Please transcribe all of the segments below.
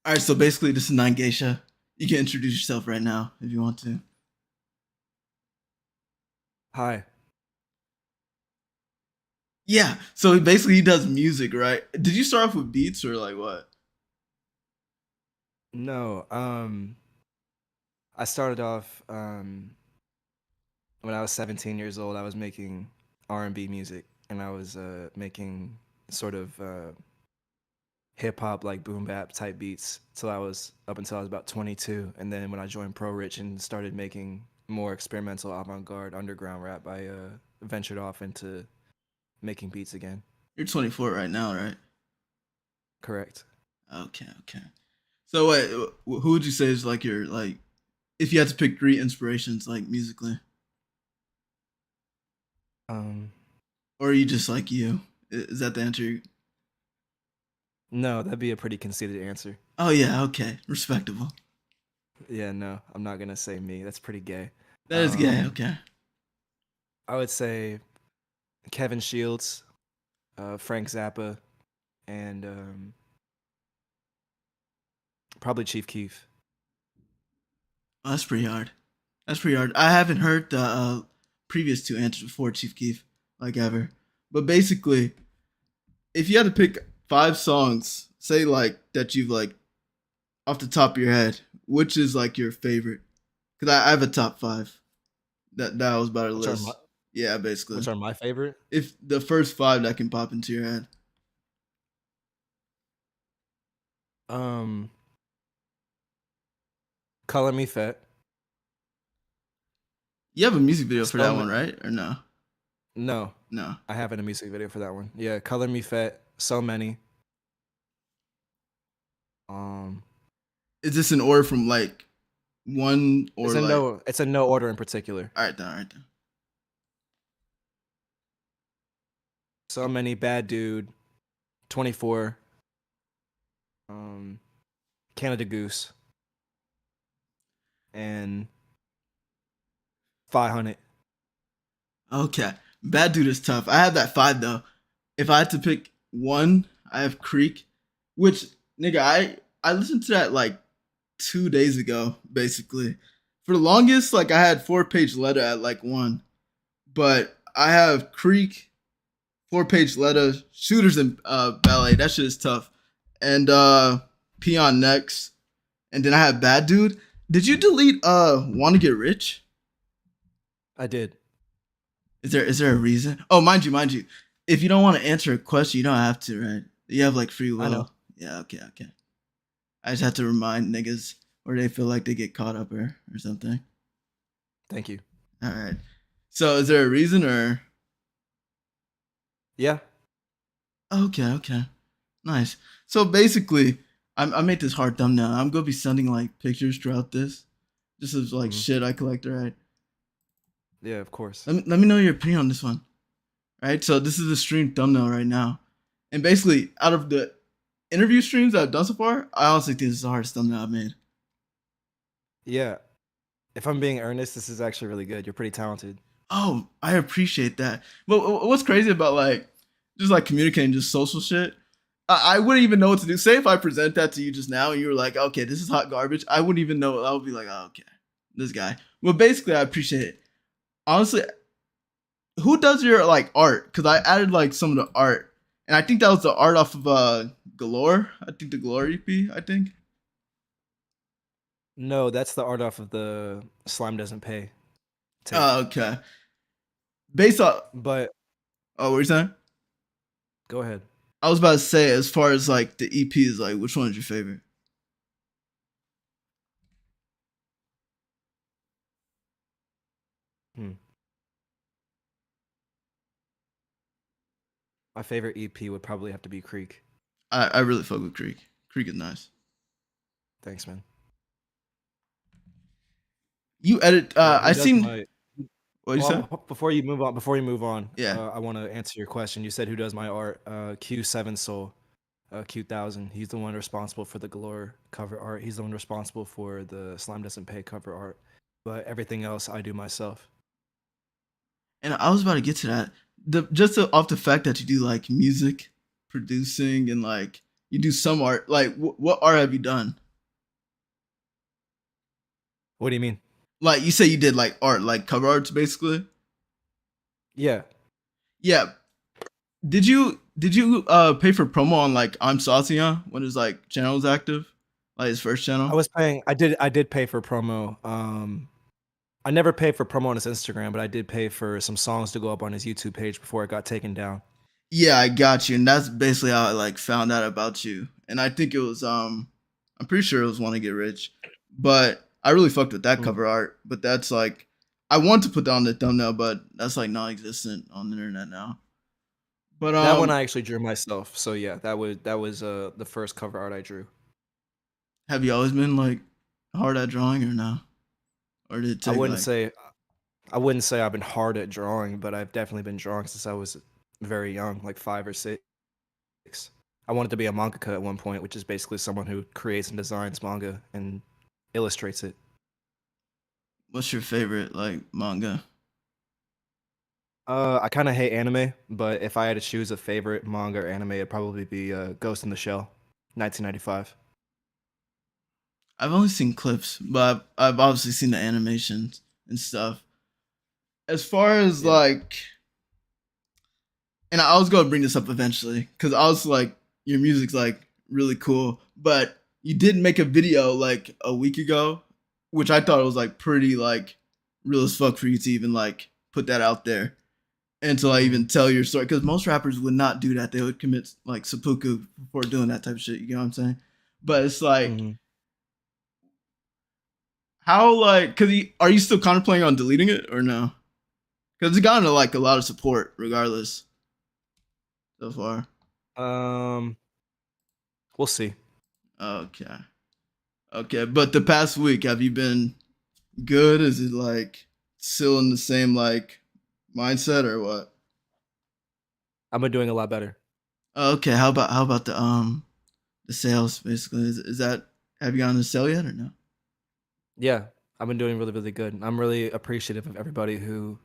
All right, so basically, this is 9GEISHA. You can introduce yourself right now if you want to. Hi. Yeah, so basically, he does music, right? Did you start off with beats or like what? No, I started off when I was 17 years old. I was making R&B music, and I was making sort of hip hop, like boom bap type beats till I was up until I was about 22. And then when I joined Pro Rich and started making more experimental avant-garde underground rap, I ventured off into making beats again. You're 24 right now, right? Correct. Okay, okay. So wait, who would you say is like your like if you had to pick three inspirations like musically, Um, or are you just like you? Is that the answer? no, that'd be a pretty conceited answer. Oh yeah, okay, respectable. Yeah, no, I'm not gonna say me. That's pretty gay. That is gay. Um, Okay. I would say Kevin Shields, Frank Zappa, and probably Chief Keef. Oh, that's pretty hard. That's pretty hard. I haven't heard the previous two answers before Chief Keef, like ever. But basically, if you had to pick five songs, say like that you've like off the top of your head, which is like your favorite? Because I have a top five that I was about to Which are my list. Yeah, basically. which are my favorite. If the first five that can pop into your head, Um, Color Me Fet. you have a music video for So that ma- one, right? Or no? no, No. I haven't a music video for that one. Yeah, Color Me Fet. So many. Um, Is this an order from like one it's or a like? no. It's a no order in particular. All right then. All right then. So many. Bad Dude. 24. Um, Canada Goose. And 500. Okay. Bad Dude is tough. I have that five though. If I had to pick one, I have Creek, which nigga, I listened to that like 2 days ago, basically. For the longest, like I had 4 page letter at like one. But I have Creek, 4 page letter, shooters and ballet. That shit is tough. And Peon next. And then I have Bad Dude. Did you delete Wanna Get Rich? I did. Is there a reason? Oh, mind you. If you don't want to answer a question, you don't have to, right? You have like free I know. will. Yeah, okay, okay. I just have to remind niggas or they feel like they get caught up or something. Thank you. All right. So is there a reason or Yeah. okay, okay. Nice. So basically, I made this hard thumbnail. I'm gonna be sending like pictures throughout this. Just as like Mhm. shit I collect, right? Yeah, of course. Let me know your opinion on this one. Right? So this is the stream thumbnail right now. And basically, out of the interview streams that I've done so far, I honestly think this is the hardest thumbnail I've made. Yeah. If I'm being earnest, this is actually really good. You're pretty talented. Oh, I appreciate that. But what's crazy about like just like communicating just social shit? I wouldn't even know what to do. Say if I present that to you just now and you were like, okay, this is hot garbage, I wouldn't even know. I would be like, oh, okay, this guy. Well, basically, I appreciate it. Honestly, who does your like art? Because I added like some of the art, and I think that was the art off of Galore. I think the Galore EP. I think. No, that's the art off of the Slime Doesn't Pay tape. Oh, okay. Based on But what were you saying? go ahead. I was about to say, as far as like the EPs, like which one is your favorite? Hmm. My favorite EP would probably have to be Creek. I really fuck with Creek. Creek is nice. Thanks, man. You edit. Who I does seen. my What you say? before you move on, Yeah. I want to answer your question. You said who does my art? Q7 Soul, Q1000. He's the one responsible for the Galore cover art. He's the one responsible for the Slime Doesn't Pay cover art. But everything else I do myself. And I was about to get to that. Off the fact that you do like music producing and like you do some art. Like, what art have you done? What do you mean? Like, you say you did like art, like cover arts, basically. Yeah, Yeah. Did you pay for promo on like I'm Saucy when his like channel was active, like his first I channel? was paying. I did pay for promo. I never paid for promo on his Instagram, but I did pay for some songs to go up on his YouTube page before it got taken down. Yeah, I got you, and that's basically how I like found out about you. And I think it was I'm pretty sure it was Want to Get Rich, but I really fucked with that Mm. cover art. But that's like I want to put that on the thumbnail, but that's like non-existent on the internet now. But That one I actually drew myself. So yeah, that was the first cover art I drew. have you always been like hard at drawing or no? Or did it I take wouldn't like say I wouldn't say I've been hard at drawing, but I've definitely been drawing since I was very young, like 5 or 6. I wanted to be a mangaka at one point, which is basically someone who creates and designs manga and illustrates it. what's your favorite like manga? I kind of hate anime, but if I had to choose a favorite manga or anime, it'd probably be Ghost in the Shell, 1995. I've only seen clips, but I've obviously seen the animations and stuff. As far as Yeah. like, and I was gonna bring this up eventually because I was like, your music's like really cool, but you did make a video like a week ago, which I thought was like pretty like real as fuck for you to even like put that out there and to like Hmm. even tell your story because most rappers would not do that. They would commit like seppuku before doing that type of shit. You know what I'm saying? But it's like Hmm. how like because are you still contemplating on deleting it or no? Because it's gotten like a lot of support regardless so far. Um, we'll see. Okay. Okay. But the past week, have you been good? Is it like still in the same like mindset or what? I've been doing a lot better. Okay. How about the sales basically? Is that have you gotten a sale yet or no? Yeah, I've been doing really, really good. I'm really appreciative of everybody who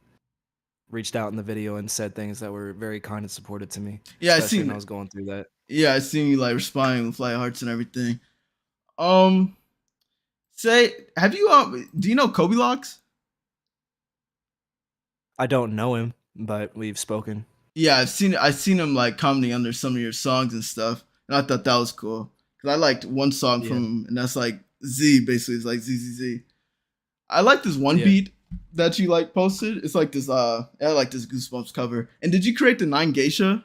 reached out in the video and said things that were very kind and supportive to me, Yeah, I especially when I seen was going through that. yeah, I seen you like responding with flight hearts and everything. Um say have you do you know Kobe Locks? I don't know him, but we've spoken. Yeah, I've seen him like commenting under some of your songs and stuff, and I thought that was cool because I liked one song from Yeah, him, and that's like Z. Basically, it's like ZZZ. I like this one yeah. beat that you like posted. It's like this I like this Goosebumps cover. And did you create the 9GEISHA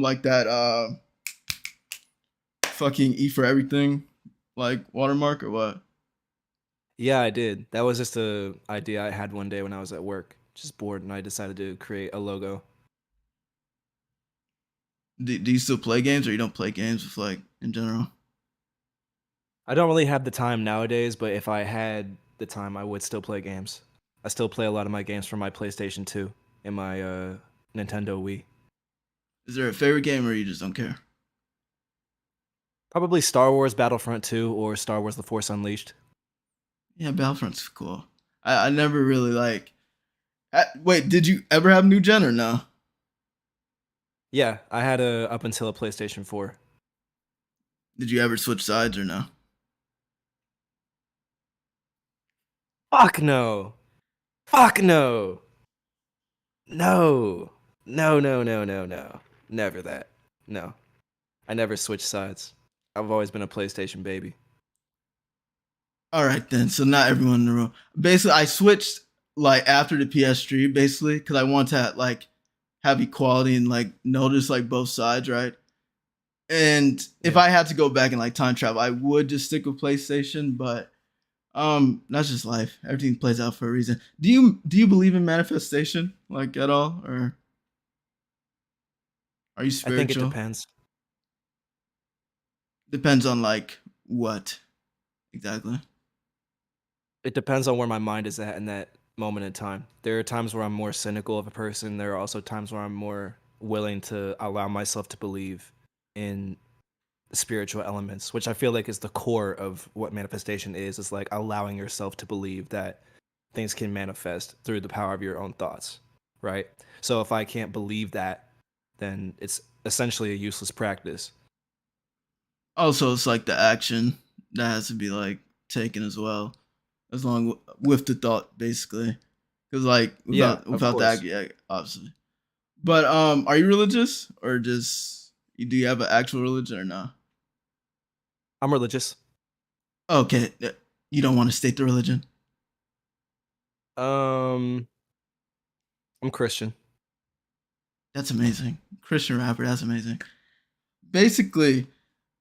like that fucking E for everything like watermark or what? Yeah, I did. That was just a idea I had one day when I was at work, just bored, and I decided to create a logo. Do you still play games or you don't play games with like in general? I don't really have the time nowadays, but if I had the time, I would still play games. I still play a lot of my games from my PlayStation 2 and my Nintendo Wii. Is there a favorite game or you just don't care? Probably Star Wars Battlefront 2 or Star Wars The Force Unleashed. Yeah, Battlefront's cool. I never really like. Wait, did you ever have new gen or no? Yeah, I had a up until a PlayStation 4. Did you ever switch sides or no? Fuck no. Fuck no. No. No, no, no, no, no. Never that. No. I never switched sides. I've always been a PlayStation baby. All right then. So not everyone in the room. Basically, I switched like after the PS3, basically, because I want to like have equality and like notice like both sides, right? And if Yeah. I had to go back and like time travel, I would just stick with PlayStation. But that's just life. Everything plays out for a reason. Do you believe in manifestation like at all, or are you I think it spiritual? depends. Depends on like what exactly. It depends on where my mind is at in that moment in time. There are times where I'm more cynical of a person. There are also times where I'm more willing to allow myself to believe in spiritual elements, which I feel like is the core of what manifestation is. It's like allowing yourself to believe that things can manifest through the power of your own thoughts, right? So if I can't believe that, then it's essentially a useless practice. Also, it's like the action that has to be like taken as well, as long with the thought, basically. Because like Yeah, of without that, course. yeah, obviously. But are you religious or just do you have an actual religion or not? I'm religious. Okay, you don't want to state the religion. Um, I'm Christian. That's amazing. Christian rapper, that's amazing. Basically,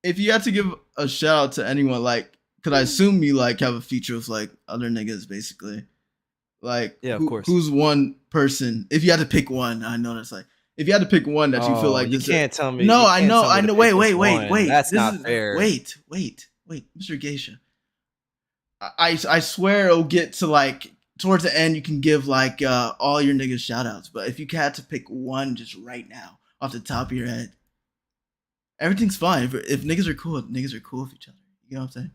if you had to give a shout out to anyone, like, could I assume you like have a feature with like other niggas, basically? Like, Yeah, of course. who's one person? If you had to pick one, I know that's like, if you had to pick one that you feel Oh, like you this. Is, can't tell me no, you can't tell I me to know. pick Wait, just wait, wait, one. wait. That's This not is fair. wait, Mr. Geisha. I swear it'll get to like towards the end. You can give like all your niggas shout outs, but if you had to pick one just right now off the top of your head, everything's fine. If niggas are cool with each other. You know what I'm saying?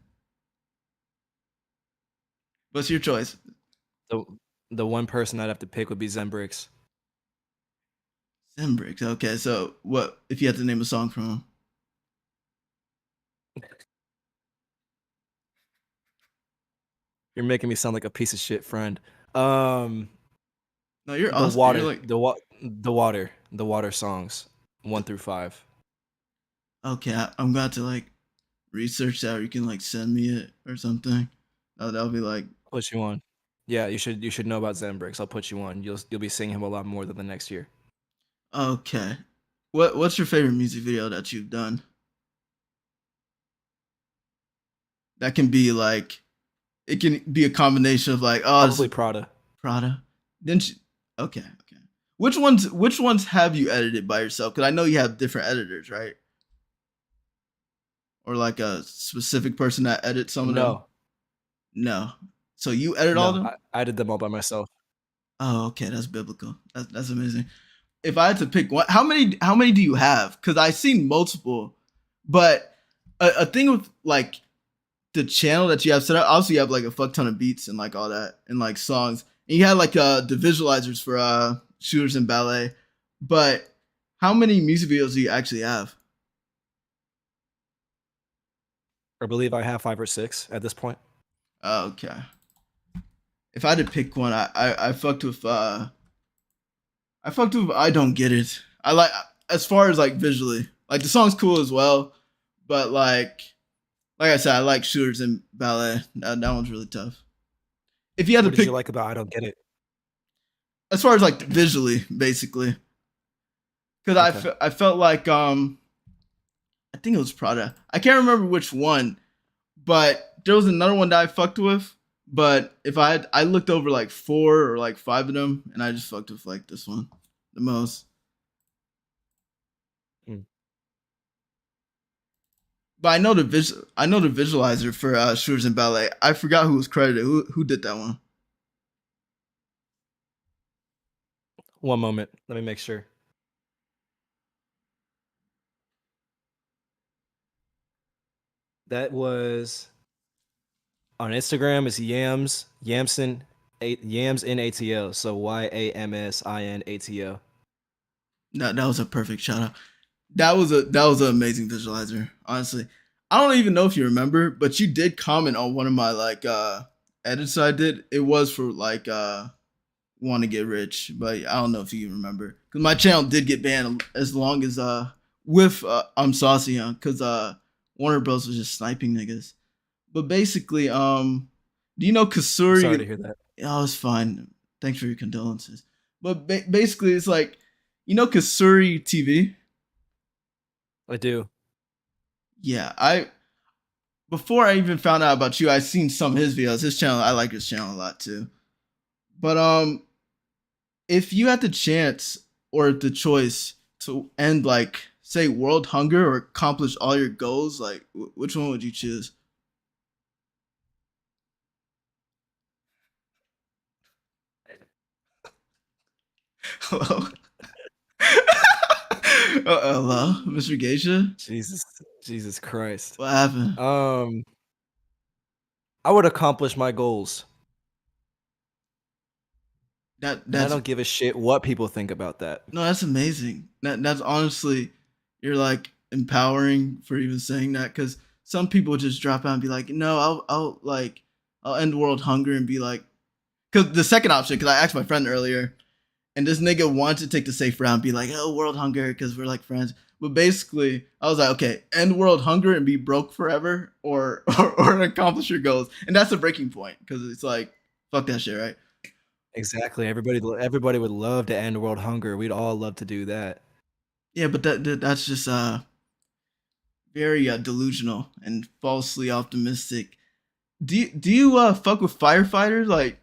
What's your choice? The the one person I'd have to pick would be Zembrix. Simbrix. Okay, so what if you had to name a song from him? You're making me sound like a piece of shit friend. Um, No, you're awesome. You're like the water songs 1 through 5. okay. I'm glad to like research that, or you can like send me it or something. That'll be like Put you on. Yeah, you should know about Zembrix. I'll put you on. You'll be seeing him a lot more than the next year. okay. What's your favorite music video that you've done? That can be like it can be a combination of like oh this Probably is Prada. Prada. Didn't you? Okay, okay. Which ones have you edited by yourself? Because I know you have different editors, right? Or like a specific person that edits some of them. No, No. So you edit all of no, them? I did them all by myself. Oh, okay. That's biblical. That's amazing. If I had to pick one, how many do you have? Because I've seen multiple, but a thing with like the channel that you have set up, obviously you have like a fuck ton of beats and like all that and like songs, and you had like the visualizers for shooters and ballet. But how many music videos do you actually have? I believe I have 5 or 6 at this point. Oh, okay. If I had to pick one, I fucked with I don't get it. I like as far as like visually, like the song's cool as well, but like I said, I like shooters and ballet. That one's really tough. If you had to What did you pick, like about I Don't Get It? as far as like visually, basically, because Okay. I felt like I think it was Prada. I can't remember which one, but there was another one that I fucked with. But if I looked over like 4 or like 5 of them, and I just fucked with like this one the most. Mm. But I know the visualizer for shooters and ballet. I forgot who was credited. Who did that one? One moment. Let me make sure. That was on Instagram. It's Yams in ATL. So YAMSINATL. That was a perfect shout out. That was an amazing visualizer. Honestly, I don't even know if you remember, but you did comment on one of my like edits I did. It was for like want to get rich, but I don't know if you remember because my channel did get banned as long as with I'm saucy on because Warner Bros was just sniping niggas. But basically, do you know I'm sorry to Kasuri? hear that. Oh, it's fine. Thanks for your condolences. But basically, it's like you know Kasuri TV. I do. Yeah, I before I even found out about you, I seen some of his videos. His channel, I like his channel a lot too. But if you had the chance or the choice to end like say world hunger or accomplish all your goals, like which one would you choose? Hello, hello, Mr. Geisha. Jesus, Jesus Christ. What happened? Um, I would accomplish my goals, and I That's don't give a shit what people think about that. no, that's amazing. That's honestly, you're like empowering for even saying that, because some people just drop out and be like, no, I'll end world hunger and be like, because the second option, because I asked my friend earlier, and this nigga wanted to take the safe route and be like, oh, world hunger, because we're like friends. But basically, I was like, okay, end world hunger and be broke forever, or accomplish your goals, and that's a breaking point, because it's like, fuck that shit, right? Exactly. Everybody would love to end world hunger. We'd all love to do that. Yeah, but that's just very delusional and falsely optimistic. Do you fuck with firefighters? Like,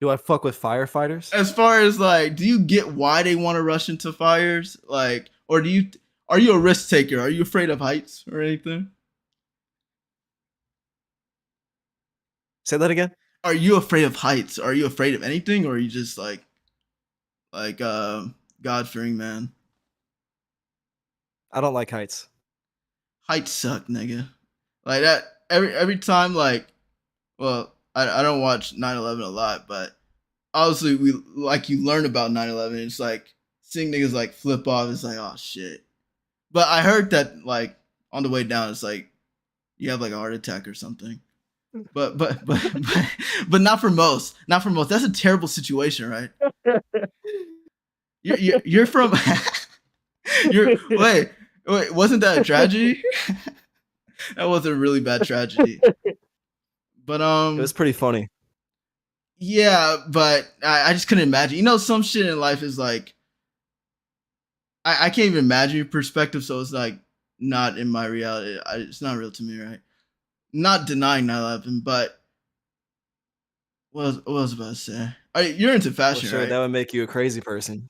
Do I fuck with firefighters? as far as like, do you get why they want to rush into fires? Like, or are you a risk taker? Are you afraid of heights or anything? Say that again? Are you afraid of heights? Are you afraid of anything, or are you just like God fearing man? I don't like heights. Heights suck, nigga. Like that every time. Like, well, I don't watch 9/11 a lot, but obviously we like you learn about 9/11. It's like seeing niggas like flip off. It's like, oh shit. But I heard that like on the way down, it's like you have like a heart attack or something. But not for most. Not for most. That's a terrible situation, right? You're from you're wait, wasn't that a tragedy? That was a really bad tragedy. But It was pretty funny. yeah, but I just couldn't imagine. You know, some shit in life is like I can't even imagine your perspective, so it's like not in my reality. It's not real to me, right? Not denying 9/11, but what was I about to say? You're into Well, fashion, sure, right? that would make you a crazy person.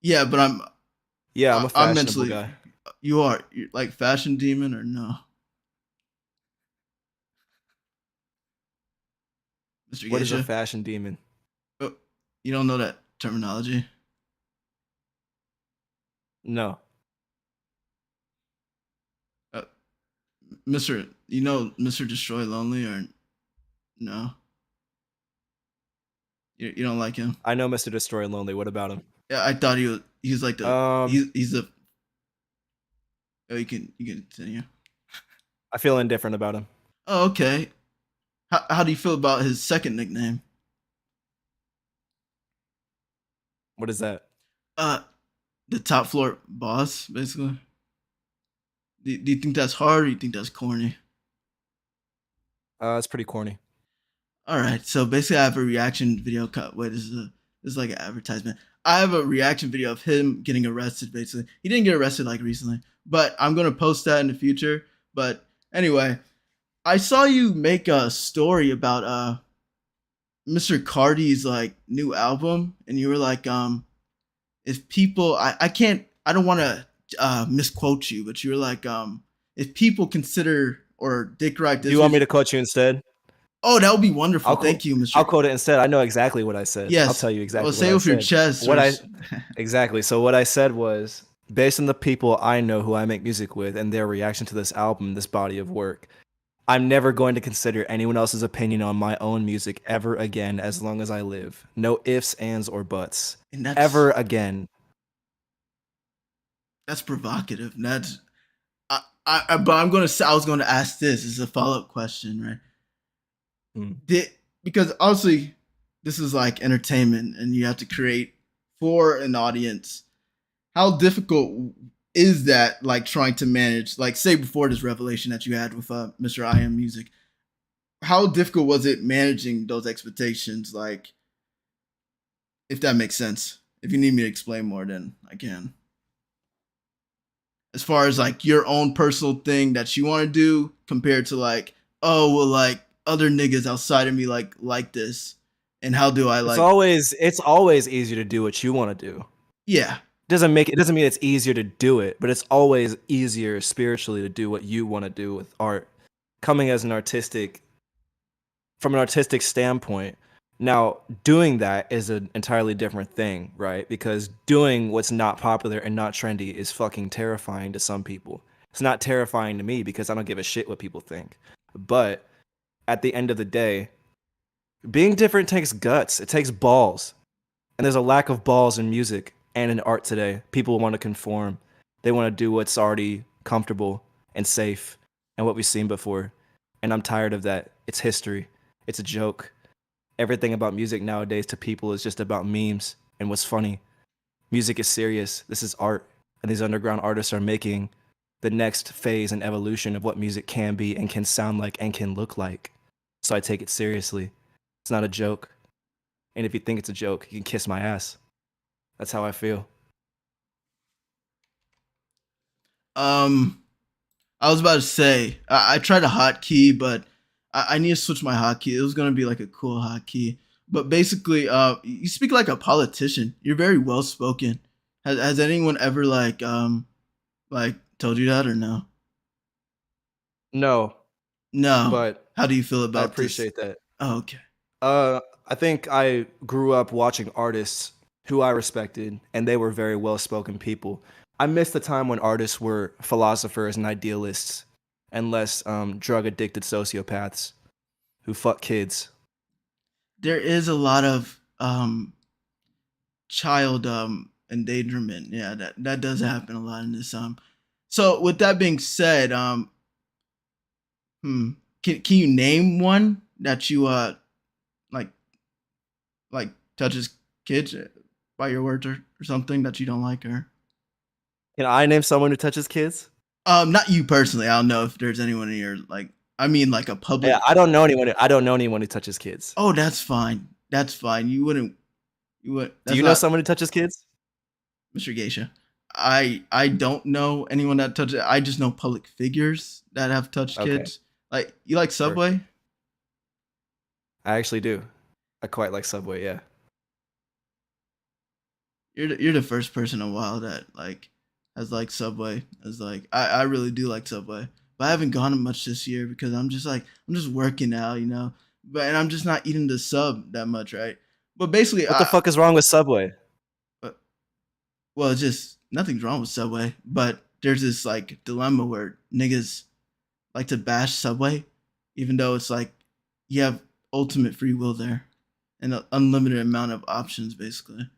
Yeah, but Yeah, I'm a I'm fashionable mentally. guy. You're like fashion demon or no, Mr. What is a Geisha? fashion demon? Oh, you don't know that terminology, No, uh, Mr. You know Mr. Destroy Lonely or no? You don't like him? I know Mr. Destroy Lonely. What about him? Yeah, I thought he's like the Um, he's the. Oh, you can continue. I feel indifferent about him. Oh, okay. How do you feel about his second nickname? What is that? Uh, the top floor boss, basically. Do you think that's hard or you think that's corny? It's pretty corny. All right, so basically, I have a reaction video cut. Wait, this is like an advertisement. I have a reaction video of him getting arrested. Basically, he didn't get arrested like recently, but I'm gonna post that in the future. But anyway, I saw you make a story about Mr. Cardi's like new album, and you were like, if people, I can't, I don't want to misquote you, but you were like, if people consider or dick ride Do this you want me music, to quote you instead? oh, that would be wonderful. I'll quote. Thank you, I'll Mr. quote it instead. I know exactly what I said. I'll Yes. tell you Well, exactly what say it I with your said. chest. What I exactly. So what I said was based on the people I know who I make music with and their reaction to this album, this body of work. I'm never going to consider anyone else's opinion on my own music ever again as long as I live. No ifs, ands, or buts. And Ever again. that's provocative. That's but I was gonna ask this as a follow up question, right? Hmm. Because obviously this is like entertainment and you have to create for an audience. How difficult is that, like trying to manage, like say before this revelation that you had with Mr. I Am Music, how difficult was it managing those expectations? Like, if that makes sense. If you need me to explain more, then I can. As far as like your own personal thing that you want to do compared to like, oh well, like other niggas outside of me like this, and how do I like? It's always easier to do what you want to do. Yeah, It doesn't mean it's easier to do it, but it's always easier spiritually to do what you want to do with art. Coming as an artistic from an artistic standpoint. Now, doing that is an entirely different thing, right? Because doing what's not popular and not trendy is fucking terrifying to some people. It's not terrifying to me because I don't give a shit what people think. But at the end of the day, being different takes guts. It takes balls. And there's a lack of balls in music And in art today, people want to conform. They want to do what's already comfortable and safe and what we've seen before. And I'm tired of that. It's history. It's a joke. Everything about music nowadays to people is just about memes and what's funny. Music is serious. This is art. And these underground artists are making the next phase and evolution of what music can be and can sound like and can look like. So I take it seriously. It's not a joke. And if you think it's a joke, you can kiss my ass. That's how I feel. Um, I was about to say I tried a hotkey, but I need to switch my hotkey. It was gonna be like a cool hotkey, but basically, you speak like a politician. You're very well spoken. Has anyone ever like told you that or no? No, No. but How do you feel I about this? appreciate that. Oh, okay. I think I grew up watching artists who I respected, and they were very well-spoken people. I miss the time when artists were philosophers and idealists, and less drug-addicted sociopaths who fuck kids. There is a lot of child endangerment. Yeah, that does happen a lot in this. So with that being said, hmm, can you name one that you like like touches kids by your words or something that you don't like, or Can I name someone who touches kids? not you personally. I don't know if there's anyone in your like, I mean like a Yeah, public. I don't know anyone. I don't know anyone who touches kids. Oh, that's fine. That's fine. You would Do that's you know not someone who touches kids? Mr. Geisha. I don't know anyone that touches it. I just know public figures that have touched Okay, kids. Like, you like perfect. Subway? I actually do. I quite like Subway. Yeah. You're the first person in a while that like has like Subway. As like I really do like Subway, but I haven't gone much this year because I'm just working now, you know. But and I'm just not eating the sub that much, right? But basically, What the fuck is wrong with Subway? uh, well, it's just nothing's wrong with Subway, but there's this like dilemma where niggas like to bash Subway, even though it's like you have ultimate free will there and an unlimited amount of options, basically.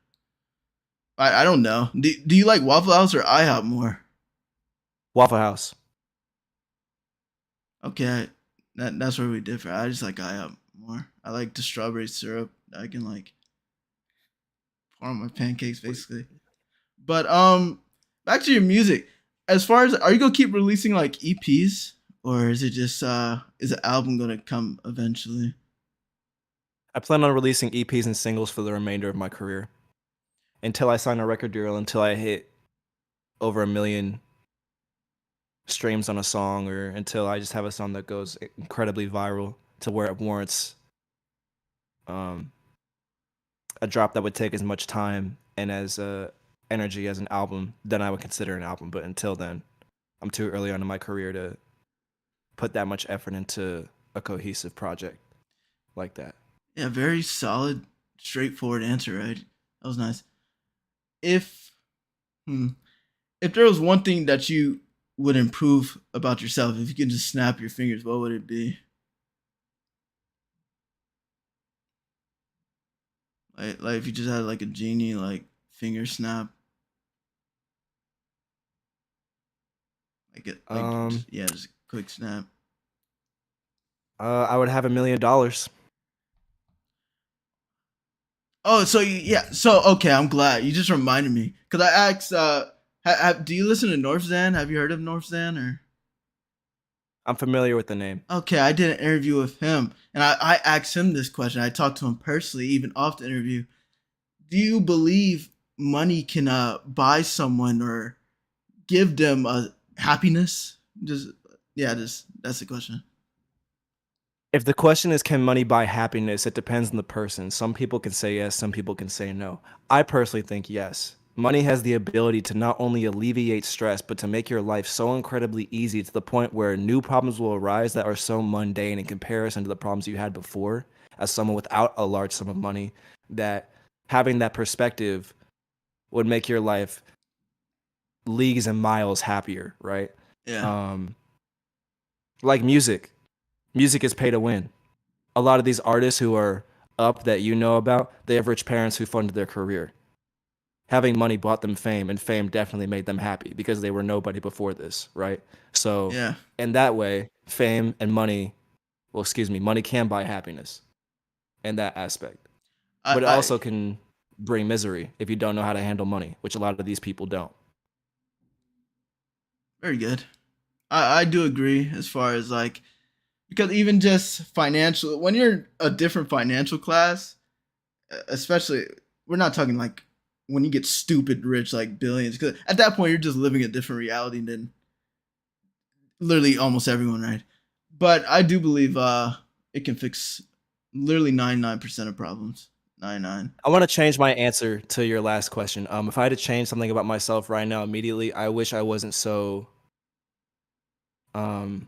I don't know. Do you like Waffle House or IHOP more? Waffle House. Okay, that's where we differ. I just like IHOP more. I like the strawberry syrup that I can like pour on my pancakes, basically. But back to your music. As far as, are you gonna keep releasing like EPs, or is it just is the album gonna come eventually? I plan on releasing EPs and singles for the remainder of my career until I sign a record deal, until I hit over 1 million streams on a song, or until I just have a song that goes incredibly viral to where it warrants um, a drop that would take as much time and as energy as an album. Then I would consider an album. But until then, I'm too early on in my career to put that much effort into a cohesive project like that. Yeah, very solid, straightforward answer. Right, that was nice. If hmm, if there was one thing that you would improve about yourself, if you could just snap your fingers, what would it be? Like if you just had like a genie like finger snap, like it Um, just, yeah, just a quick snap. I would have $1 million. Oh, so yeah, so okay, I'm glad you just reminded me because I asked. Do you listen to North Zan? Have you heard of North Zan or? I'm familiar with the name. Okay, I did an interview with him, and I asked him this question. I talked to him personally, even off the interview. Do you believe money can buy someone or give them a happiness? Just yeah, just that's the question. If the question is, can money buy happiness? It depends on the person. Some people can say yes, some people can say no. I personally think yes. Money has the ability to not only alleviate stress, but to make your life so incredibly easy to the point where new problems will arise that are so mundane in comparison to the problems you had before, as someone without a large sum of money, that having that perspective would make your life leagues and miles happier, right? Yeah, Um, like music. Music is pay to win. A lot of these artists who are up that you know about, they have rich parents who funded their career. having money bought them fame, and fame definitely made them happy because they were nobody before this, right? So, Yeah. in that way, fame and money, well, excuse me, money can buy happiness in that aspect. I, But it I also can bring misery if you don't know how to handle money, which a lot of these people don't. very good. I do agree as far as like because even just financial when you're a different financial class, especially we're not talking like when you get stupid rich like billions because at that point you're just living a different reality than literally almost everyone, right? But I do believe it can fix literally 99% of problems. 99. I want to change my answer to your last question. If I had to change something about myself right now immediately, I wish I wasn't so. Um,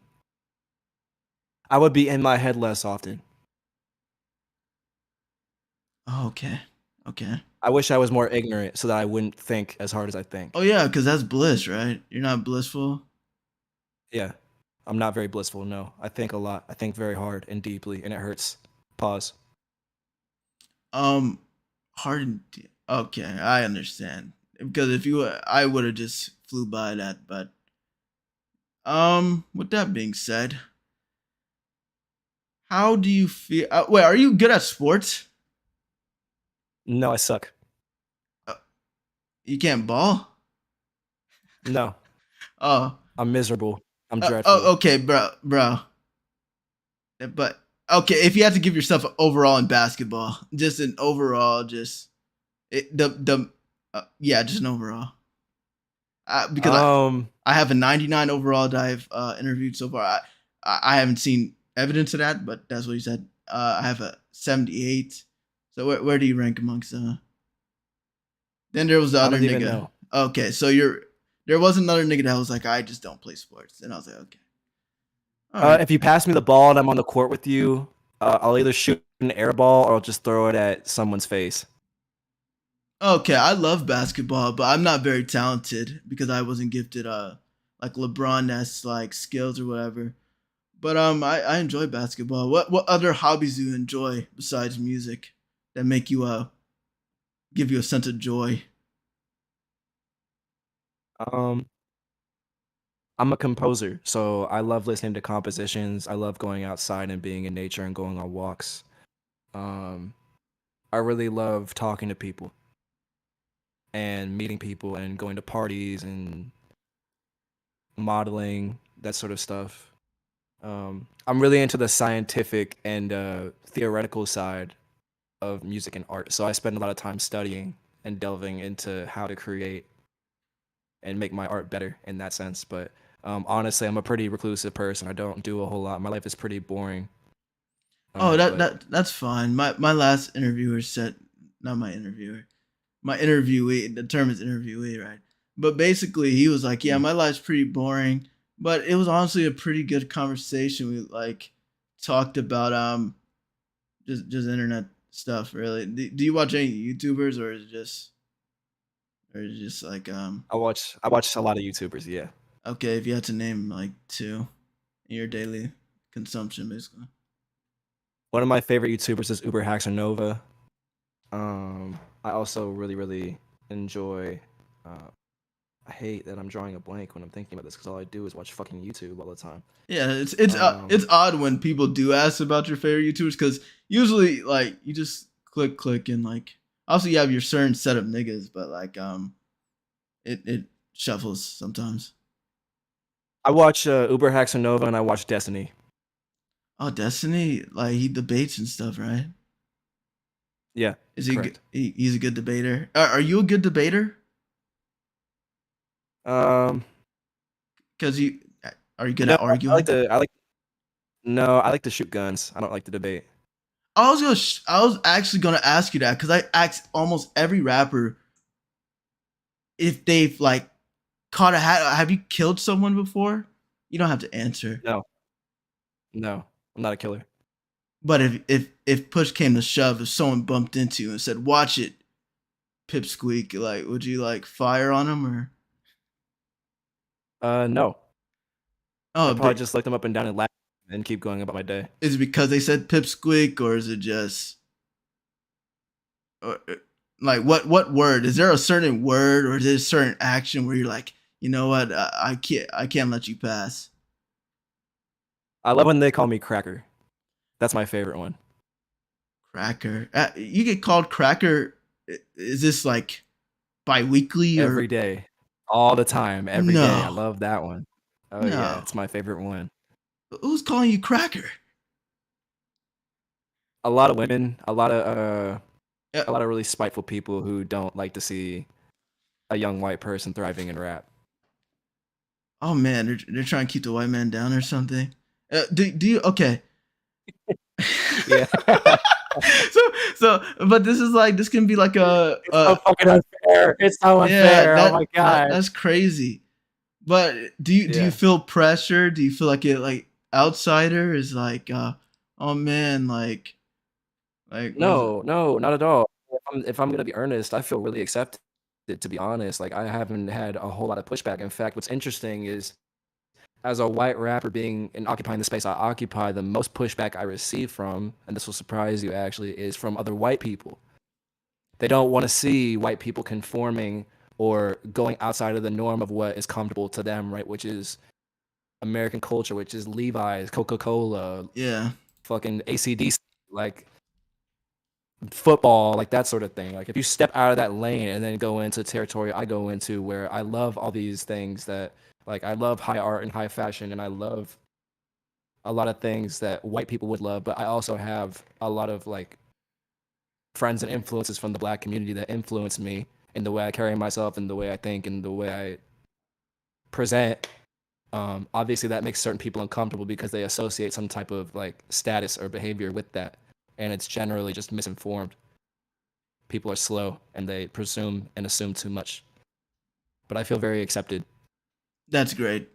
I would be in my head less often. Oh, okay. Okay. I wish I was more ignorant so that I wouldn't think as hard as I Oh think. yeah, because that's bliss, right? You're not blissful. Yeah, I'm not very blissful. No, I think a lot. I think very hard and deeply, and it hurts. Pause. Um, hard. Okay, I understand. Because if you, I would have just flew by that. But with that being said, how do you feel? Wait, are you good at sports? No, I suck. Uh, you can't ball. No, Oh, I'm miserable. I'm dreadful. okay, bro. But okay, if you had to give yourself an overall in basketball, just an overall, just the yeah, just an overall. Because Um, I have a 99 overall that I've interviewed so far. I haven't seen evidence of that, but that's what you said. I have a 78. So where do you rank amongst Then there was the I other don't even nigga. know. Okay, so there was another nigga that was like, I just don't play sports, and I was like, okay, all right. If you pass me the ball and I'm on the court with you, I'll either shoot an air ball or I'll just throw it at someone's face. Okay, I love basketball, but I'm not very talented because I wasn't gifted like LeBron that's like skills or whatever. But I enjoy basketball. What other hobbies do you enjoy besides music that make you give you a sense of joy? Um, I'm a composer, so I love listening to compositions. I love going outside and being in nature and going on walks. Um, I really love talking to people and meeting people and going to parties and modeling, that sort of stuff. I'm really into the scientific and theoretical side of music and art, so I spend a lot of time studying and delving into how to create and make my art better in that sense. But honestly, I'm a pretty reclusive person. I don't do a whole lot. My life is pretty boring. Oh, But that's fine. My last interviewer said, not my interviewer, my interviewee. The term is interviewee, right? But basically, he was like, yeah, mm, my life's pretty boring, but it was honestly a pretty good conversation. We like talked about just internet stuff. Really, do you watch any YouTubers or is it just like I watch a lot of YouTubers. Yeah, okay, if you had to name like two in your daily consumption, basically. one of my favorite YouTubers is Uber Hacks or Nova. I also really enjoy. Uh, I hate that I'm drawing a blank when I'm thinking about this because all I do is watch fucking YouTube all the time. Yeah, it's Um, odd when people do ask about your favorite YouTubers because usually like you just click and like also you have your certain set of niggas, but like it shuffles sometimes. I watch Uber Hacks or Nova and I watch Destiny. Oh, Destiny, like he debates and stuff, right? Yeah, Is he? correct. He's a good debater. Are you a good debater? Um, Because you are you good no, at I like arguing? to. I like no, I like to shoot guns. I don't like to debate. I was actually gonna ask you that because I asked almost every rapper if they've like caught a hat. Have you killed someone before? You don't have to answer. No, no, I'm not a killer. But if push came to shove, if someone bumped into you and said, "Watch it, pipsqueak," like would you like fire on them or? No, Oh, I'd probably just look them up and down and laugh and keep going about my day. is it because they said pipsqueak or is it just? Or, Like what word? Is there a certain word or is there a certain action where you're like, you know what, I can't let you pass. I love when they call me Cracker. That's my favorite one. Cracker. You get called Cracker. Is this like bi-weekly Every or day, all the time, every day. I no? love that one. Oh yeah, No. it's my favorite one. Who's calling you Cracker? A lot of women, Uh, a lot of really spiteful people who don't like to see a young white person thriving in rap. oh man, they're trying to keep the white man down or something. Do you okay? Yeah. so but this can be like It's so fucking unfair. It's so yeah, unfair. Oh my god. that's crazy. But do you Yeah. feel pressure? Do you feel like it like outsider is like oh man, like what is it? No, no, not at all. If I'm gonna be earnest, I feel really accepted, to be honest. Like, I haven't had a whole lot of pushback. In fact, what's interesting is, as a white rapper being and occupying the space I occupy, the most pushback I receive from, and this will surprise you actually, is from other white people. They don't want to see white people conforming or going outside of the norm of what is comfortable to them, right? Which is American culture, which is Levi's, Coca-Cola, Yeah. fucking ACDC, like football, like that sort of thing. Like, if you step out of that lane and then go into territory I go into, where I love all these things that, like, I love high art and high fashion, and I love a lot of things that white people would love, but I also have a lot of like friends and influences from the black community that influence me in the way I carry myself, and the way I think, and the way I present. Obviously, that makes certain people uncomfortable because they associate some type of like status or behavior with that, and it's generally just misinformed. People are slow and they presume and assume too much. But I feel very accepted. That's great.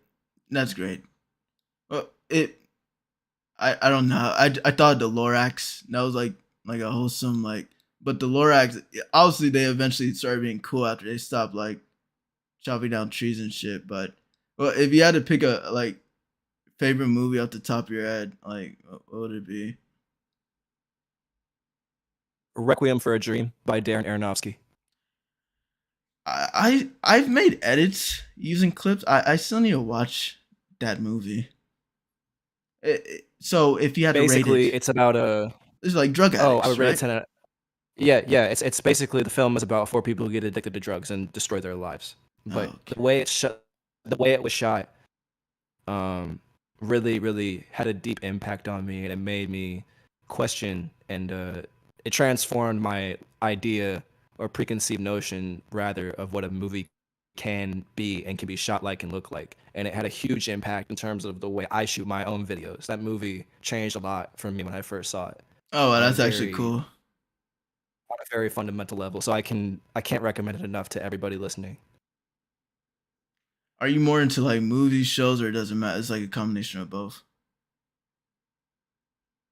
That's great. Well, I don't know. I thought the Lorax that was like a wholesome like, but the Lorax obviously they eventually started being cool after they stopped like chopping down trees and shit. But well, if you had to pick a like favorite movie off the top of your head, like what would it be? Requiem for a Dream by Darren Aronofsky. I've made edits using clips. I still need to watch that movie. So if you had to rate Basically, it, it's about a it's like drug oh, I addicts, would rate it right? 10 out. Yeah, yeah. It's basically, the film is about four people who get addicted to drugs and destroy their lives. But Okay. the way it was shot, um, really, really had a deep impact on me, and it made me question, and it transformed my idea, or preconceived notion rather, of what a movie can be and can be shot like and look like. And it had a huge impact in terms of the way I shoot my own videos. That movie changed a lot for me when I first saw it Oh, well, on a that's actually very cool. fundamental level. So I can't recommend it enough to everybody listening. Are you more into like movies, shows, or it doesn't matter? It's like a combination of both.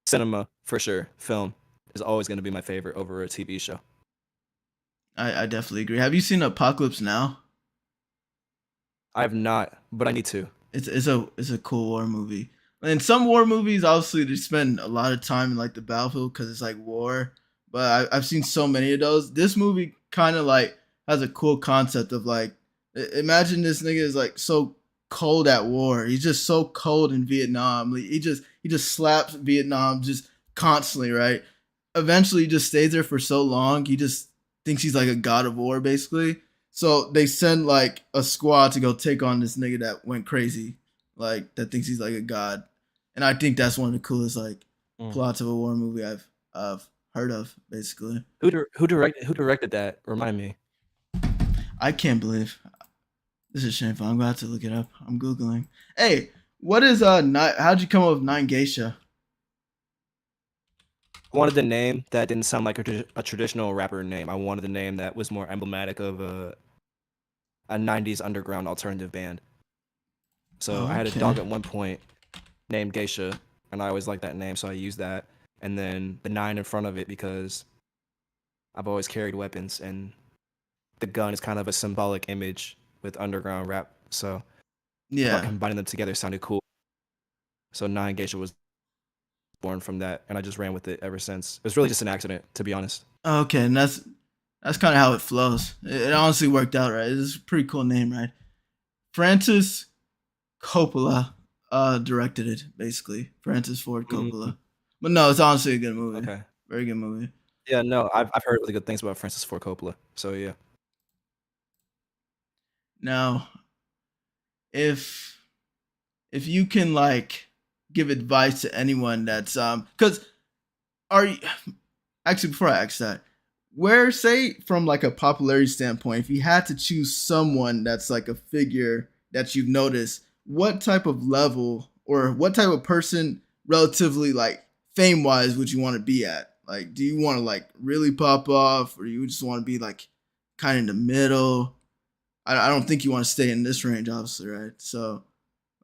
Cinema, for sure. Film is always going to be my favorite over a TV show. I definitely agree. Have you seen Apocalypse Now? I have not, but I need to. It's a cool war movie. And some war movies, obviously, they spend a lot of time in like the battlefield because it's like war. But I've seen so many of those. This movie kind of like has a cool concept of like, imagine this nigga is like so cold at war. He's just so cold in Vietnam. Like, he just slaps Vietnam just constantly, right? Eventually, he just stays there for so long. He just thinks he's like a god of war, basically. So they send like a squad to go take on this nigga that went crazy, like that thinks he's like a god. And I think that's one of the coolest like Mm. plots of a war movie I've heard of, basically. Who directed that? Remind me. I can't believe this is shameful. I'm gonna have to look it up. I'm googling. Hey, what is how'd you come up with 9GEISHA? I wanted the name that didn't sound like a traditional rapper name. I wanted a name that was more emblematic of a 90s underground alternative band. So I had a Okay. dog at one point named Geisha, and I always liked that name, so I used that. And then the 9 in front of it because I've always carried weapons, and the gun is kind of a symbolic image with underground rap. So I thought Yeah. combining them together sounded cool. So 9 Geisha was born from that, and I just ran with it ever since. It was really just an accident, to be honest. Okay, and That's kind of how it flows. It honestly worked out, right? It's a pretty cool name, right? Francis Coppola directed it, basically. Francis Ford Mm, Coppola. But no, it's honestly a good movie. okay. Very good movie. Yeah, no, I've heard really good things about Francis Ford Coppola. So yeah. Now, if if you can like give advice to anyone that's because are you actually before I ask that, where say from like a popularity standpoint, if you had to choose someone that's like a figure that you've noticed, what type of level or what type of person relatively like fame wise would you want to be at? Like, do you want to like really pop off, or you just want to be like kind of in the middle? I don't think you want to stay in this range, obviously, right? So,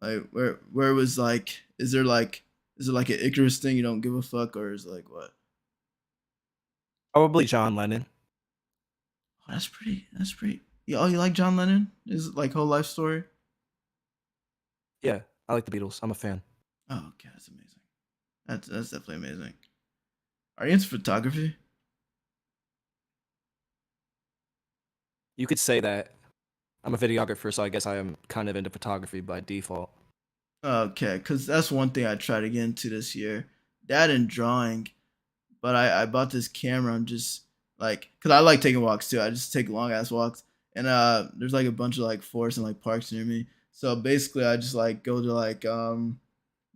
like, where was like, is it like an Icarus thing? You don't give a fuck, or is it like what? Probably John Lennon. Oh, that's pretty. That's pretty. Yeah, oh, you like John Lennon? Is it like whole life story? Yeah, I like the Beatles. I'm a fan. Oh, okay, that's amazing. That's definitely amazing. Are you into photography? You could say that. I'm a videographer, so I guess I am kind of into photography by default. Okay, because that's one thing I tried to get into this year. That and drawing, but I bought this camera. I'm just like, cause I like taking walks too. I just take long ass walks, and there's like a bunch of like forests and like parks near me. So basically, I just like go to like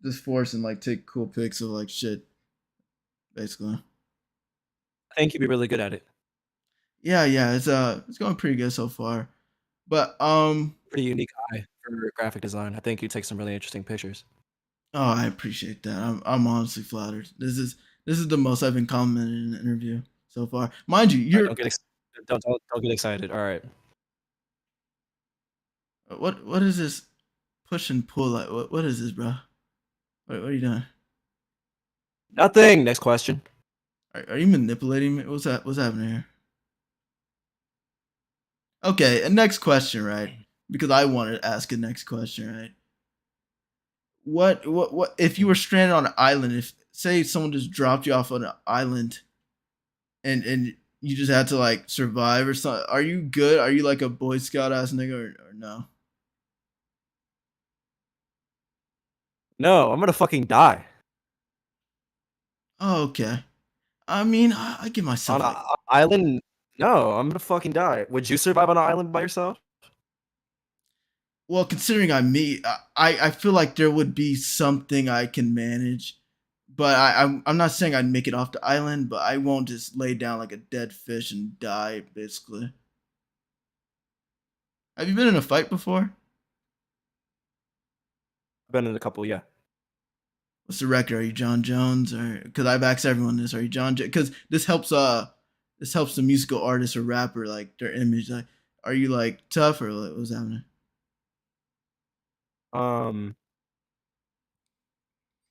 this forest and like take cool pics of like shit. Basically, I think you'd be really good at it. yeah, it's going pretty good so far. But Pretty unique eye for graphic design. I think you take some really interesting pictures. oh, I appreciate that. I'm honestly flattered. This is the most I've been complimented in an interview so far. Mind you, All right, you're don't get excited. All right. what is this push and pull? Like what is this, bro? What are you doing? Nothing. Next question. Are you manipulating me? What's happening here? Okay, a next question, right? Because I wanted to ask a next question, right? What if you were stranded on an island? If say someone just dropped you off on an island and you just had to like survive or something, are you good? Are you like a Boy Scout ass nigga or no? No, I'm gonna fucking die Oh, okay. I mean, I give on myself an like, island. No, I'm gonna fucking die. Would you survive on an island by yourself? well, considering I'm me, I feel like there would be something I can manage. But I'm not saying I'd make it off the island, but I won't just lay down like a dead fish and die, basically. Have you been in a fight before? I've been in a couple. Yeah. What's the record? Are you John Jones or because I've asked everyone this? Are you John? Because this helps the musical artist or rapper like their image. Like, are you like tough or like, what's happening? Um,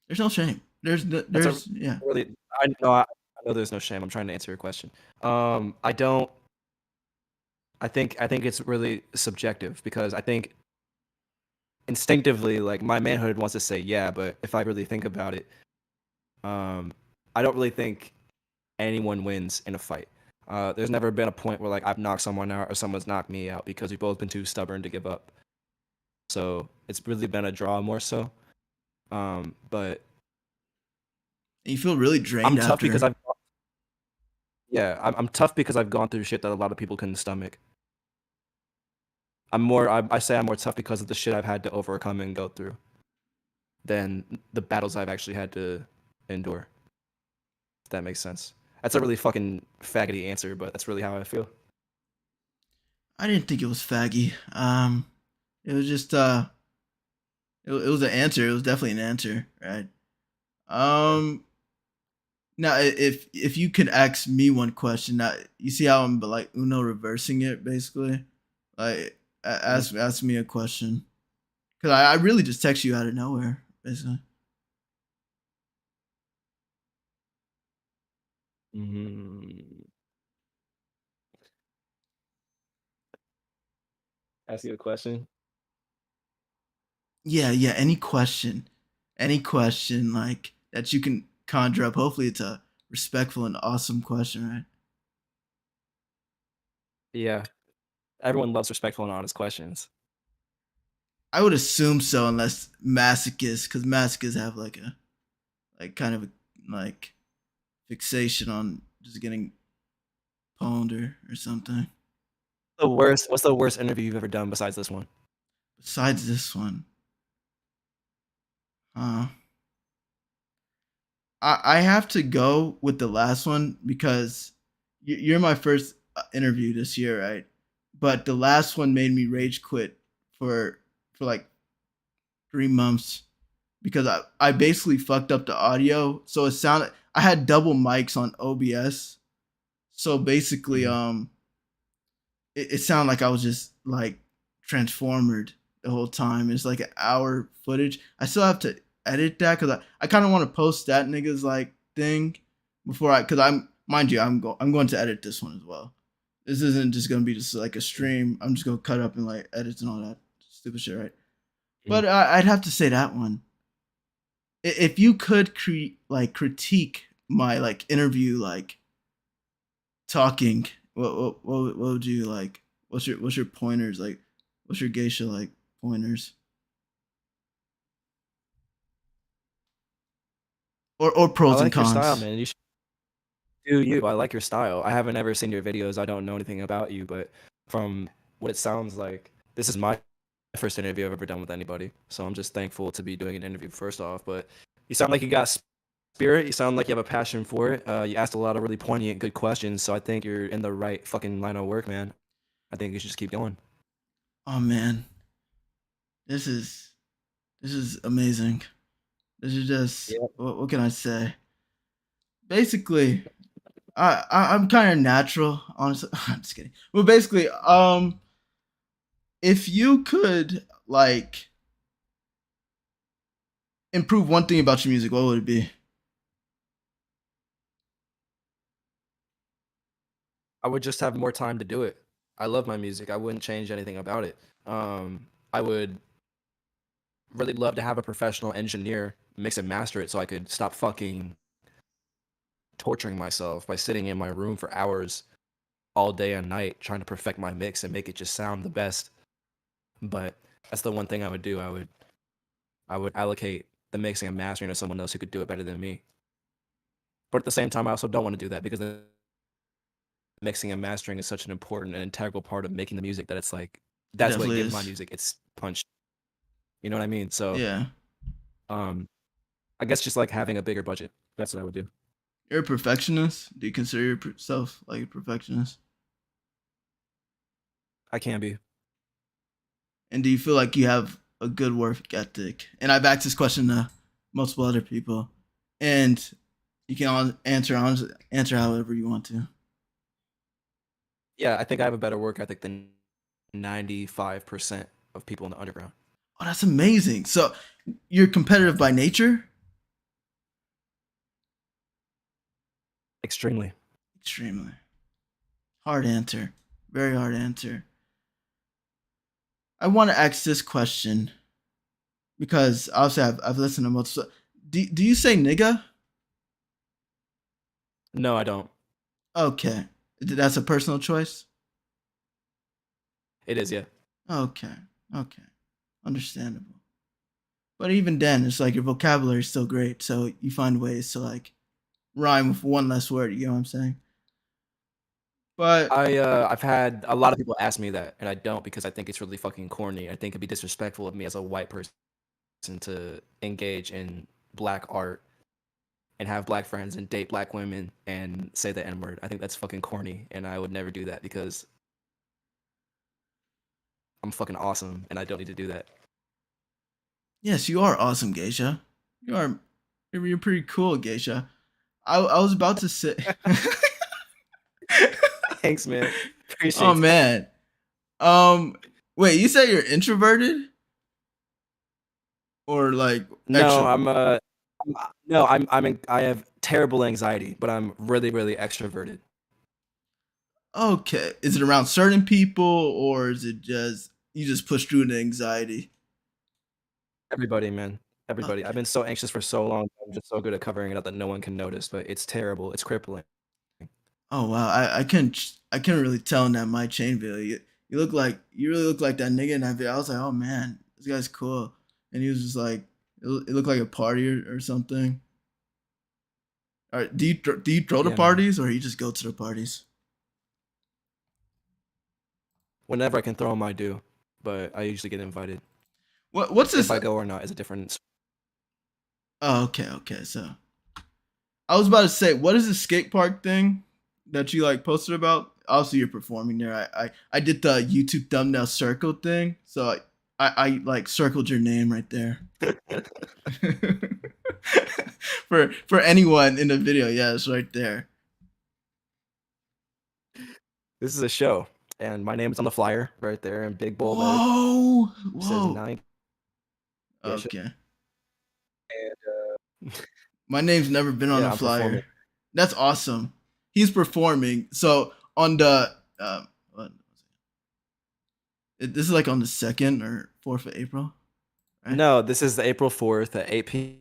There's no shame. that's a There's yeah. really. I know there's no shame. I'm trying to answer your question. I don't. I think it's really subjective because I think instinctively, like my manhood wants to say yeah, but if I really think about it, um, I don't really think anyone wins in a fight. There's never been a point where like I've knocked someone out or someone's knocked me out because we've both been too stubborn to give up. So it's really been a draw more so. But And you feel really drained I'm tough because after. I'm tough because I've gone through shit that a lot of people couldn't stomach. I say I'm more tough because of the shit I've had to overcome and go through than the battles I've actually had to endure. If that makes sense. That's a really fucking faggoty answer, but that's really how I feel. I didn't think it was faggy. It was just it was an answer. It was definitely an answer, right? Um, now if you could ask me one question, now you see how I'm like Uno reversing it basically. Like Mhm. ask me a question because I really just text you out of nowhere basically. Mhm. Ask you a question. Yeah. Any question like that you can conjure up. Hopefully, it's a respectful and awesome question, right? Yeah, everyone loves respectful and honest questions. I would assume so, unless masochists, because masochists have like a kind of a, like fixation on just getting pwned or something. What's the worst interview you've ever done besides this one? Besides this one, uh, I have to go with the last one because you're my first interview this year, right? But the last one made me rage quit for like 3 months because I basically fucked up the audio. So it sounded I had double mics on OBS. So basically, Mhm. it sounded like I was just like transformed the whole time. It's like an hour footage. I still have to edit that because I kind of want to post that niggas like thing before because I'm mind you I'm going to edit this one as well. This isn't just gonna be just like a stream. I'm just gonna cut up and like edit and all that stupid shit, right? Mhm. But I'd have to say that one. If you could critique my like interview like talking, what would you like? What's your pointers like? What's your geisha like pointers or I pros and like your style, cons? man. You should do you. I like your style. I haven't ever seen your videos. I don't know anything about you, but from what it sounds like, this is my first interview I've ever done with anybody. So I'm just thankful to be doing an interview first off. But you sound like you got spirit. You sound like you have a passion for it. You asked a lot of really poignant, good questions. So I think you're in the right fucking line of work, man. I think you should just keep going. Oh man, this is this is amazing. This is just Yeah. what can I say? Basically, I'm kind of natural, honestly. I'm just kidding. Well, basically, if you could like improve one thing about your music, what would it be? I would just have more time to do it. I love my music. I wouldn't change anything about it. I would really love to have a professional engineer mix and master it so I could stop fucking torturing myself by sitting in my room for hours all day and night trying to perfect my mix and make it just sound the best. But that's the one thing I would do. I would allocate the mixing and mastering to someone else who could do it better than me. But at the same time, I also don't want to do that because the mixing and mastering is such an important and integral part of making the music that it's like It that's what definitely gives my is. music its punch. You know what I mean? So, Yeah, um, I guess just like having a bigger budget. That's what I would do. you're a perfectionist. Do you consider yourself like a perfectionist? I can be. And do you feel like you have a good work ethic? And I've asked this question to multiple other people, and you can answer however you want to. Yeah, I think I have a better work ethic than 95% of people in the underground. Oh, that's amazing. So you're competitive by nature? Extremely. Extremely. Hard answer. Very hard answer. I want to ask this question because obviously I've listened to multiple. Do you say nigga? No, I don't. Okay. That's a personal choice? It is, yeah. Okay. Okay. Understandable. But even then, it's like your vocabulary is still great. So you find ways to like rhyme with one less word. You know what I'm saying? But I've had a lot of people ask me that, and I don't because I think it's really fucking corny. I think it'd be disrespectful of me as a white person to engage in black art and have black friends and date black women and say the N word. I think that's fucking corny, and I would never do that because I'm fucking awesome and I don't need to do that. yes, you are awesome, Geisha. You are. You're pretty cool, Geisha. I was about to say. Thanks, man. Oh Appreciate that. man. Um. Wait, you say you're introverted or like No, extrovert? no, I have terrible anxiety, but I'm really, really extroverted. Okay. Is it around certain people or is it just you just push through the anxiety? Everybody, man. Everybody. I've Okay. been so anxious for so long. I'm just so good at covering it up that no one can notice, but it's terrible. It's crippling. Oh wow, I couldn't really tell in that My Chain video. You really look like that nigga in that video. I was like, oh man, this guy's cool, and he was just like, it looked like a party or something. All right, do you throw the Yeah, man. parties or you just go to the parties? Whenever I can throw them, I do. But I usually get invited. What's If this? I go or not is a difference. Oh, okay. So I was about to say, what is the skate park thing that you like posted about? Obviously, you're performing there. I did the YouTube thumbnail circle thing, so I like circled your name right there. For anyone in the video, yeah, it's right there. This is a show, and my name is on the flyer right there in big bold letters. It says Whoa. 9GEISHA. Okay. And My name's never been on a yeah, I'm performing. flyer. That's awesome. He's performing. So on the this is like on the 2nd or 4th of April, right? No, this is the April 4th at 8 p.m.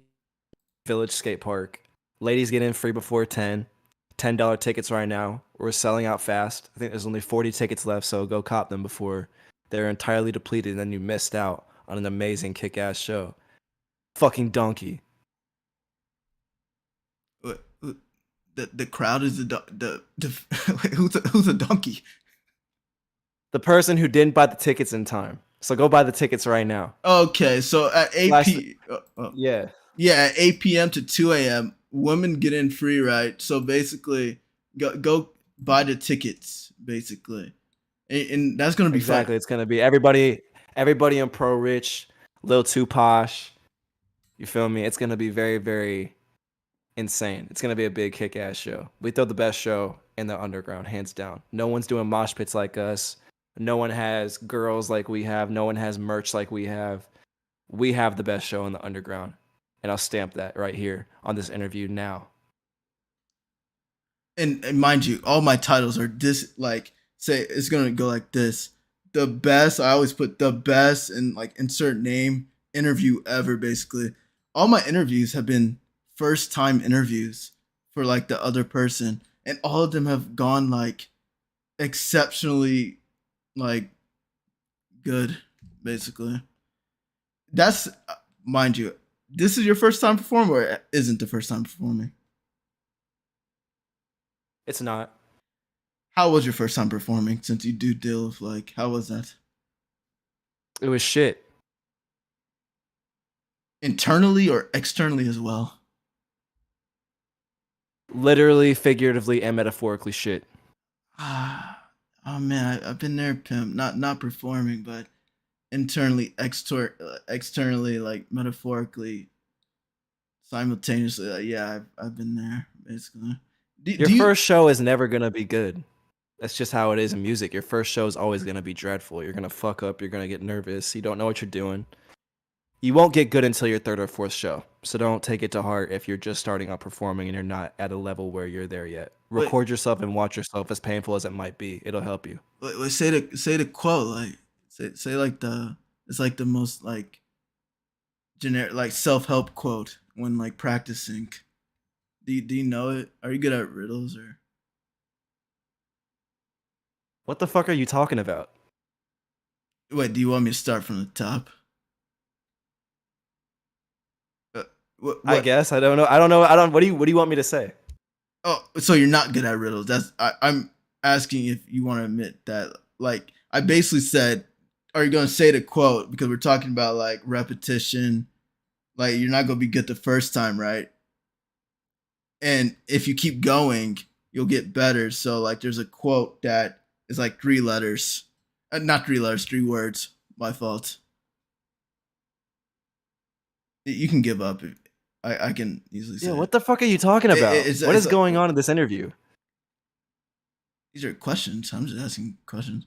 Village Skate Park. Ladies get in free before 10. $10 tickets right now. We're selling out fast. I think there's only 40 tickets left, so go cop them before they're entirely depleted and then you missed out on an amazing kick-ass show. Fucking donkey. The crowd is who's a donkey? The person who didn't buy the tickets in time. So go buy the tickets right now. Okay, so at 8 Flash p. Yeah. Yeah, at 8 p.m. to 2 a.m. women get in free, right? So basically, go buy the tickets, basically, and that's gonna be Exactly. fun. It's gonna be everybody in Pro Rich, Lil Too Posh. You feel me? It's gonna be very, very insane. It's gonna be a big kick-ass show. We throw the best show in the underground, hands down. No one's doing mosh pits like us. No one has girls like we have. No one has merch like we have. We have the best show in the underground, and I'll stamp that right here on this interview now. And mind you, all my titles are this like say it's gonna go like this. The best. I always put the best and like insert name interview ever. Basically, all my interviews have been first time interviews for like the other person, and all of them have gone like exceptionally like good. Basically, that's mind you. This is your first time performing, or isn't the first time performing? It's not. How was your first time performing? Since you do deal with like, how was that? It was shit. Internally or externally as well? Literally, figuratively, and metaphorically shit. Ah, oh man, I've been there, pimp. Not performing, but internally, externally, like metaphorically, simultaneously. Like, yeah, I've been there basically. Your Do you first show is never gonna be good. That's just how it is in music. Your first show is always gonna be dreadful. You're gonna fuck up. You're gonna get nervous. You don't know what you're doing. You won't get good until your third or fourth show. So don't take it to heart if you're just starting out performing and you're not at a level where you're there yet. wait, Record yourself and watch yourself, as painful as it might be. It'll help you. wait? Say the quote. Like say like the it's like the most like generic like self help quote when like practicing. Do you know it? Are you good at riddles or? What the fuck are you talking about? Wait, do you want me to start from the top? Uh, I what? guess I don't know. I don't know. I don't. What do you want me to say? Oh, so you're not good at riddles. I'm asking if you want to admit that. Like, I basically said, are you going to say the quote because we're talking about like repetition? Like, you're not going to be good the first time, right? And if you keep going, you'll get better. So, like, there's a quote that is like 3 letters, not 3 letters, 3 words. My fault. You can give up. I can easily say Yeah, it. what the fuck are you talking about? What It's is going on in this interview? these are questions. I'm just asking questions.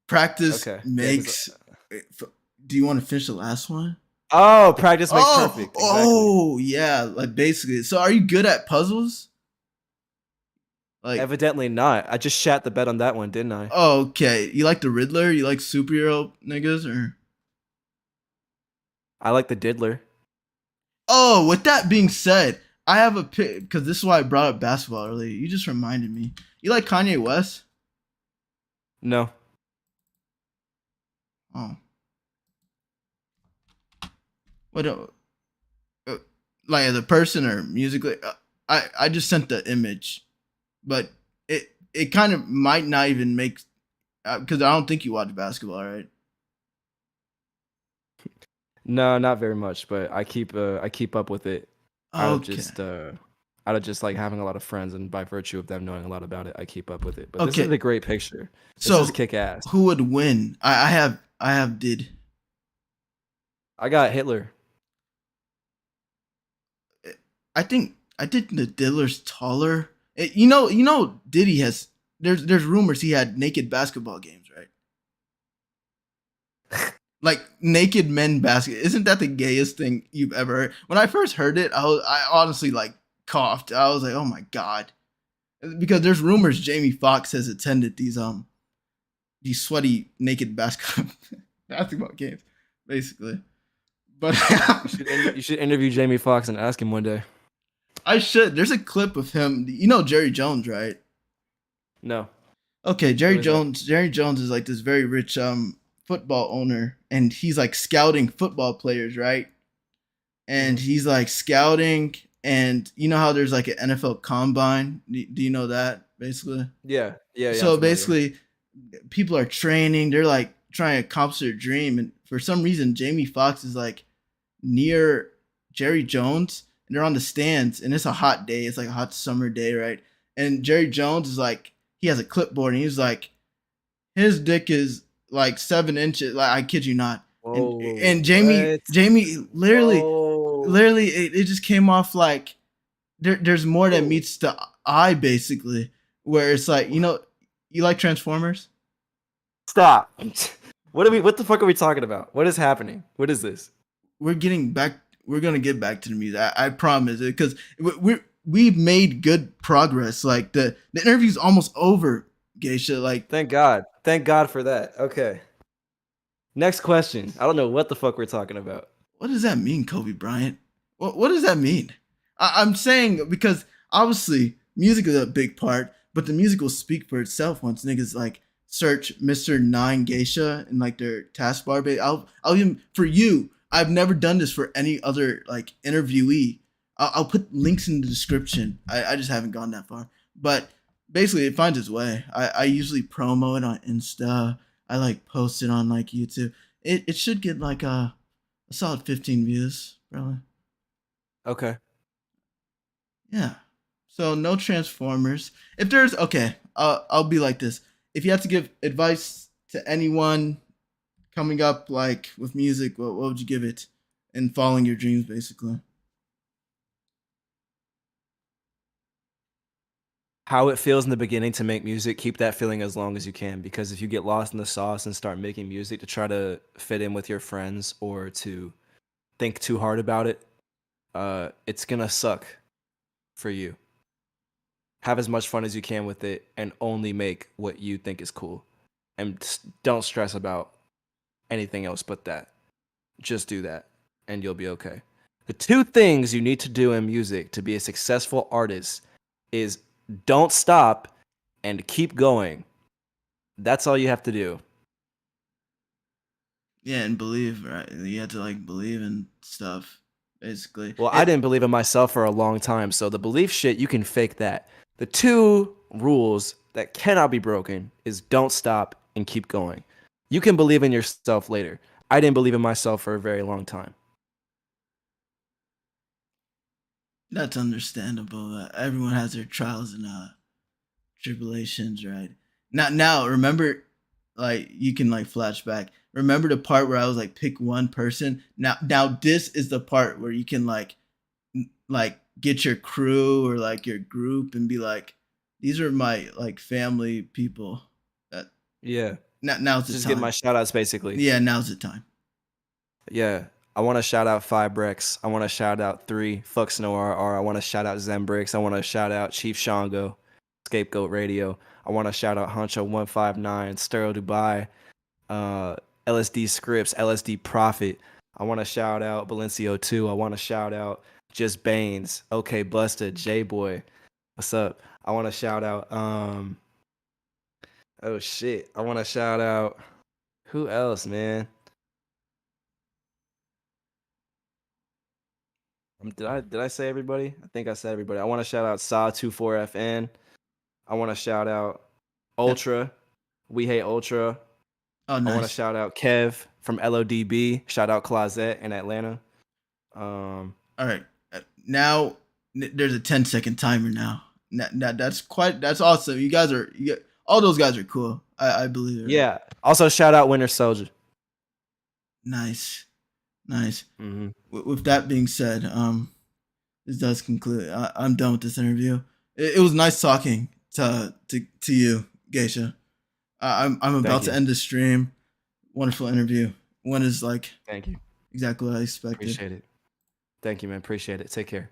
Practice Okay. Yeah, because makes. Do you want to finish the last one? oh, practice makes Oh, perfect. Exactly. oh, yeah. Like basically. So, are you good at puzzles? Like, Evidently not. I just shat the bed on that one, didn't I? oh, okay. You like the Riddler? You like superhero niggas or? I like the diddler. Oh, with that being said, I have a pick because this is why I brought up basketball earlier. You just reminded me. You like Kanye West? No. Oh, what? Uh, like as a person or musically? I just sent the image, but it kind of might not even make because I don't think you watch basketball, right? No, not very much, but I keep up with it out of Okay, just like having a lot of friends, and by virtue of them knowing a lot about it, I keep up with it. But this is okay. a great picture. This is So kick ass. who would win? I have did. I got Hitler. I think the Diller's taller. Diddy has. There's rumors he had naked basketball games, right? Like naked men basket. Isn't that the gayest thing you've ever heard? When I first heard it, I honestly like coughed. I was like, oh my god, because there's rumors Jamie Foxx has attended these sweaty naked basketball games, basically. But You should interview Jamie Foxx and ask him one day. I should. There's a clip of him. You know Jerry Jones, right? No. Okay, Who is that? Jerry Jones is like this very rich football owner, and he's like scouting football players, right? And Mhm. he's like scouting, and you know how there's like an NFL combine. Do you know that basically? Yeah. Yeah, yeah, I'm So familiar. basically, people are training. They're like trying to accomplish their dream, and for some reason, Jamie Foxx is like near Jerry Jones, and they're on the stands, and it's a hot day. It's like a hot summer day, right? And Jerry Jones is like, he has a clipboard, and he's like, his dick is like 7 inches. Like I kid you not. Whoa, And what? Jamie Whoa. literally, it just came off like there's more that Whoa. meets the eye, basically. Where it's like, you like Transformers? Stop. What the fuck are we talking about? What is happening? What is this? We're getting back. We're gonna get back to the music. I promise it, because we've made good progress. Like the interview's almost over, Geisha. Like, Thank God. Thank God for that. Okay. Next question. I don't know what the fuck we're talking about. what does that mean, Kobe Bryant? What does that mean? I'm saying because obviously music is a big part, but the music will speak for itself once niggas like search Mr. 9GEISHA in like their taskbar. I'll even for you. I've never done this for any other like interviewee. I'll put links in the description. I just haven't gone that far, but basically it finds its way. I usually promo it on Insta. I like post it on like YouTube. It should get like a solid 15 views, probably. Okay. Yeah. So no Transformers. If there's okay, I'll be like this. If you had to give advice to anyone coming up like with music, what would you give it in following your dreams, basically? How it feels in the beginning to make music, keep that feeling as long as you can, because if you get lost in the sauce and start making music to try to fit in with your friends or to think too hard about it, it's gonna suck for you. Have as much fun as you can with it and only make what you think is cool. And don't stress about anything else but that. Just do that and you'll be okay. The two things you need to do in music to be a successful artist is don't stop and keep going. That's all you have to do. Yeah, and believe, right? You have to like believe in stuff, basically. Well, I didn't believe in myself for a long time, so the belief shit, you can fake that. The two rules that cannot be broken is don't stop and keep going. You can believe in yourself later. I didn't believe in myself for a very long time. That's understandable. Everyone has their trials and tribulations, right? Now, remember, like you can like flashback. Remember the part where I was like, pick one person. Now this is the part where you can like get your crew or like your group and be like, these are my like family people. That Yeah. now's the Just give my time. shout outs basically. Yeah, now's the time. Yeah. I want to shout out Fibrex. I want to shout out 3, Fuck Snow RR. I want to shout out Zembrix. I want to shout out Chief Shango, Scapegoat Radio. I want to shout out Honcho 159, Stereo Dubai, uh, LSD Scripts, LSD Profit. I want to shout out Valencio 2. I want to shout out Just Baines, okay, Busta, J Boy, what's up? I want to shout out. Oh shit, I want to shout out. Who else, man? Did I say everybody? I think I said everybody. I want to shout out Saw24FN. I want to shout out Yep. Ultra. We hate Ultra. Oh, I want to nice. shout out Kev from LODB. Shout out Closet in Atlanta. All right. Now there's a 10-second timer now. That's awesome. All those guys are cool. I believe it, right? Yeah. Also shout out Winter Soldier. Nice. Nice. Mm-hmm. With that being said, this does conclude. I'm done with this interview. It was nice talking to you, Geisha. I'm about Thank to you. end the stream. Wonderful interview. One is like Thank you. exactly what I expected. Appreciate it. Thank you, man. Appreciate it. Take care.